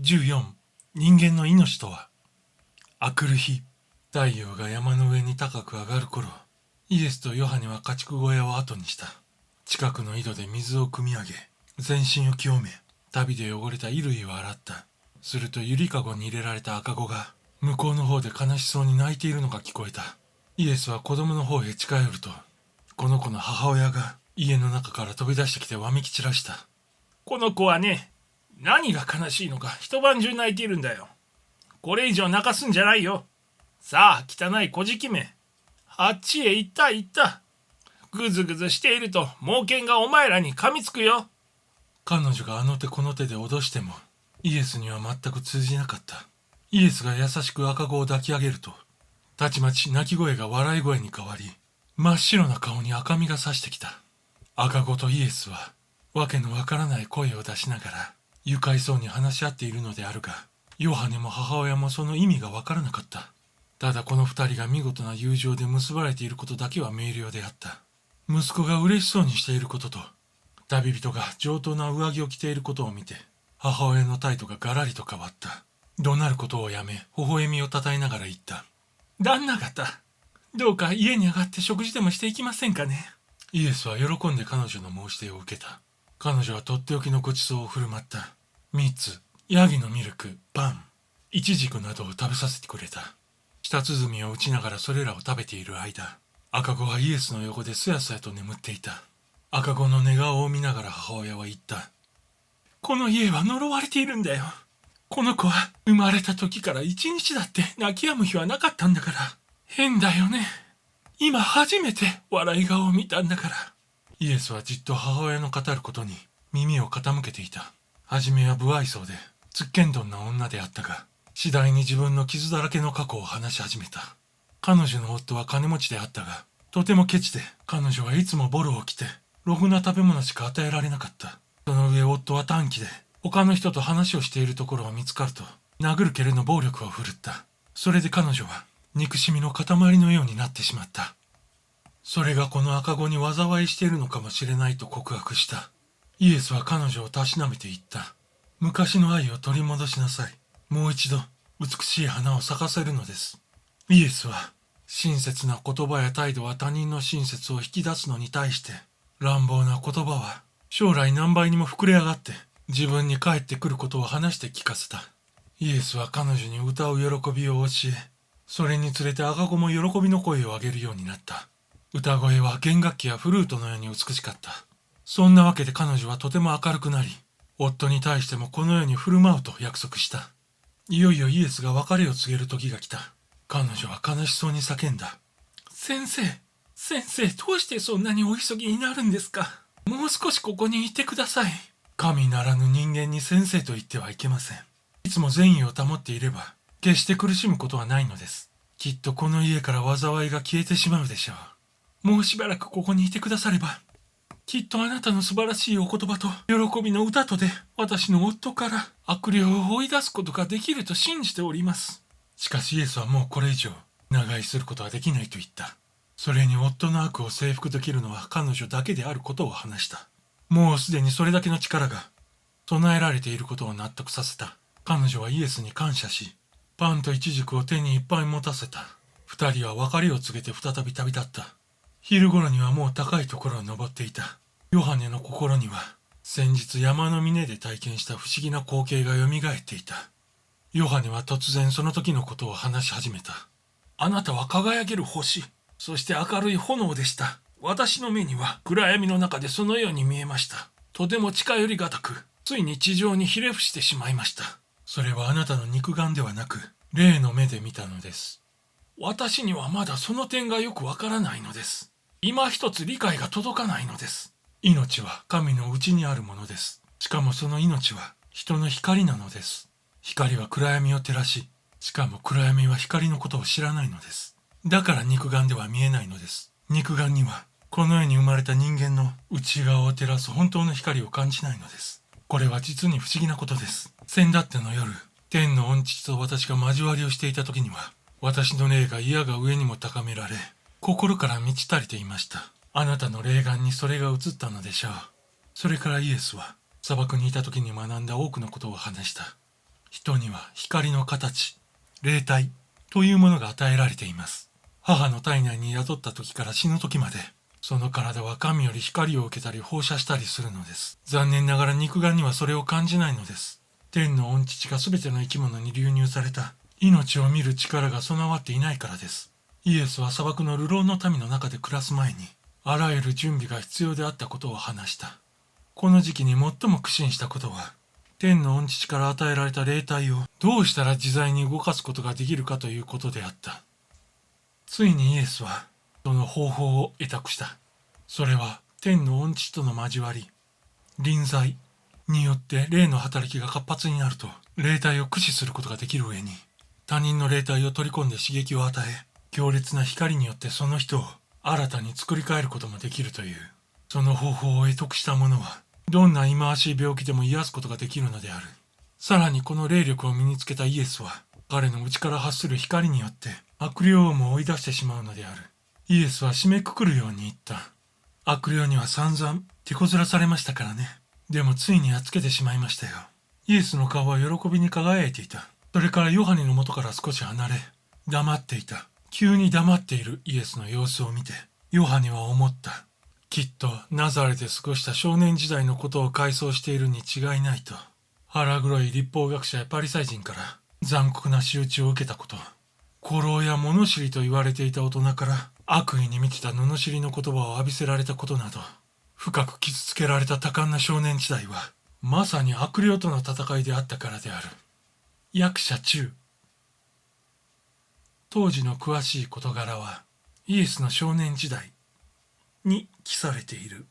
14、人間の命とは。明くる日、太陽が山の上に高く上がる頃、イエスとヨハネは家畜小屋を後にした。近くの井戸で水を汲み上げ、全身を清め、旅で汚れた衣類を洗った。するとゆりかごに入れられた赤子が、向こうの方で悲しそうに泣いているのが聞こえた。イエスは子供の方へ近寄ると、この子の母親が家の中から飛び出してきてわめき散らした。この子はね、何が悲しいのか一晩中泣いているんだよ。これ以上泣かすんじゃないよ。さあ、汚い小じきめ。あっちへ行った行った。ぐずぐずしていると猛犬がお前らに噛みつくよ。彼女があの手この手で脅しても、イエスには全く通じなかった。イエスが優しく赤子を抱き上げると、たちまち泣き声が笑い声に変わり、真っ白な顔に赤みがさしてきた。赤子とイエスは、わけのわからない声を出しながら、愉快そうに話し合っているのであるが、ヨハネも母親もその意味がわからなかった。ただこの二人が見事な友情で結ばれていることだけは明瞭であった。息子が嬉しそうにしていることと、旅人が上等な上着を着ていることを見て、母親の態度がガラリと変わった。怒鳴ることをやめ、微笑みをたたえながら言った。旦那方、どうか家に上がって食事でもしていきませんかね。イエスは喜んで彼女の申し出を受けた。彼女はとっておきのごちそうを振る舞った。蜜、ヤギのミルク、パン、イチジクなどを食べさせてくれた。舌鼓を打ちながらそれらを食べている間、赤子はイエスの横ですやすやと眠っていた。赤子の寝顔を見ながら母親は言った。この家は呪われているんだよ。この子は生まれた時から一日だって泣き止む日はなかったんだから。変だよね。今初めて笑い顔を見たんだから。イエスはじっと母親の語ることに耳を傾けていた。はじめは不愛想で、つっけんどんな女であったが、次第に自分の傷だらけの過去を話し始めた。彼女の夫は金持ちであったが、とてもケチで、彼女はいつもボロを着て、ろくな食べ物しか与えられなかった。その上夫は短気で、他の人と話をしているところが見つかると、殴る蹴るの暴力を振るった。それで彼女は、憎しみの塊のようになってしまった。それがこの赤子に災いしているのかもしれないと告白した。イエスは彼女をたしなめて言った。昔の愛を取り戻しなさい。もう一度、美しい花を咲かせるのです。イエスは、親切な言葉や態度は他人の親切を引き出すのに対して、乱暴な言葉は、将来何倍にも膨れ上がって、自分に返ってくることを話して聞かせた。イエスは彼女に歌う喜びを教え、それにつれて赤子も喜びの声を上げるようになった。歌声は弦楽器やフルートのように美しかった。そんなわけで彼女はとても明るくなり、夫に対してもこのように振る舞うと約束した。いよいよイエスが別れを告げる時が来た。彼女は悲しそうに叫んだ。先生、どうしてそんなにお急ぎになるんですか。もう少しここにいてください。神ならぬ人間に先生と言ってはいけません。いつも善意を保っていれば、決して苦しむことはないのです。きっとこの家から災いが消えてしまうでしょう。もうしばらくここにいてくだされば、きっとあなたの素晴らしいお言葉と喜びの歌とで私の夫から悪霊を追い出すことができると信じております。しかしイエスはもうこれ以上長居することはできないと言った。それに夫の悪を征服できるのは彼女だけであることを話した。もうすでにそれだけの力が備えられていることを納得させた。彼女はイエスに感謝し、パンとイチジクを手にいっぱい持たせた。二人は別れを告げて再び旅立った。昼頃にはもう高いところを登っていた。ヨハネの心には先日山の峰で体験した不思議な光景が蘇っていた。ヨハネは突然その時のことを話し始めた。あなたは輝ける星、そして明るい炎でした。私の目には暗闇の中でそのように見えました。とても近寄りがたく、ついに地上にひれ伏してしまいました。それはあなたの肉眼ではなく、霊の目で見たのです。私にはまだその点がよくわからないのです。今一つ理解が届かないのです。命は神の内にあるものです。しかもその命は人の光なのです。光は暗闇を照らし、しかも暗闇は光のことを知らないのです。だから肉眼では見えないのです。肉眼にはこの世に生まれた人間の内側を照らす本当の光を感じないのです。これは実に不思議なことです。先だっての夜、天の御父と私が交わりをしていた時には、私の霊が嫌が上にも高められ、心から満ち足りていました。あなたの霊眼にそれが移ったのでしょう。それからイエスは砂漠にいた時に学んだ多くのことを話した。人には光の形、霊体というものが与えられています。母の体内に宿った時から死ぬ時まで、その体は神より光を受けたり放射したりするのです。残念ながら肉眼にはそれを感じないのです。天の御父が全ての生き物に流入された命を見る力が備わっていないからです。イエスは砂漠の流浪の民の中で暮らす前に、あらゆる準備が必要であったことを話した。この時期に最も苦心したことは、天の御父から与えられた霊体をどうしたら自在に動かすことができるかということであった。ついにイエスはその方法を得託した。それは天の御父との交わり、臨在によって霊の働きが活発になると、霊体を駆使することができる上に、他人の霊体を取り込んで刺激を与え、強烈な光によってその人を新たに作り変えることもできるという。その方法を得得した者は、どんな忌まわしい病気でも癒すことができるのである。さらにこの霊力を身につけたイエスは、彼の内から発する光によって悪霊をも追い出してしまうのである。イエスは締めくくるように言った。悪霊には散々手こずらされましたからね。でもついにやっつけてしまいましたよ。イエスの顔は喜びに輝いていた。それからヨハネの元から少し離れ、黙っていた。急に黙っているイエスの様子を見て、ヨハネは思った。きっとナザレで過ごした少年時代のことを回想しているに違いないと。腹黒い律法学者やパリサイ人から残酷な仕打ちを受けたこと。古老や物知りと言われていた大人から悪意に満ちた罵りの言葉を浴びせられたことなど、深く傷つけられた多感な少年時代は、まさに悪霊との戦いであったからである。役者中。当時の詳しい事柄は、イエスの少年時代に記されている。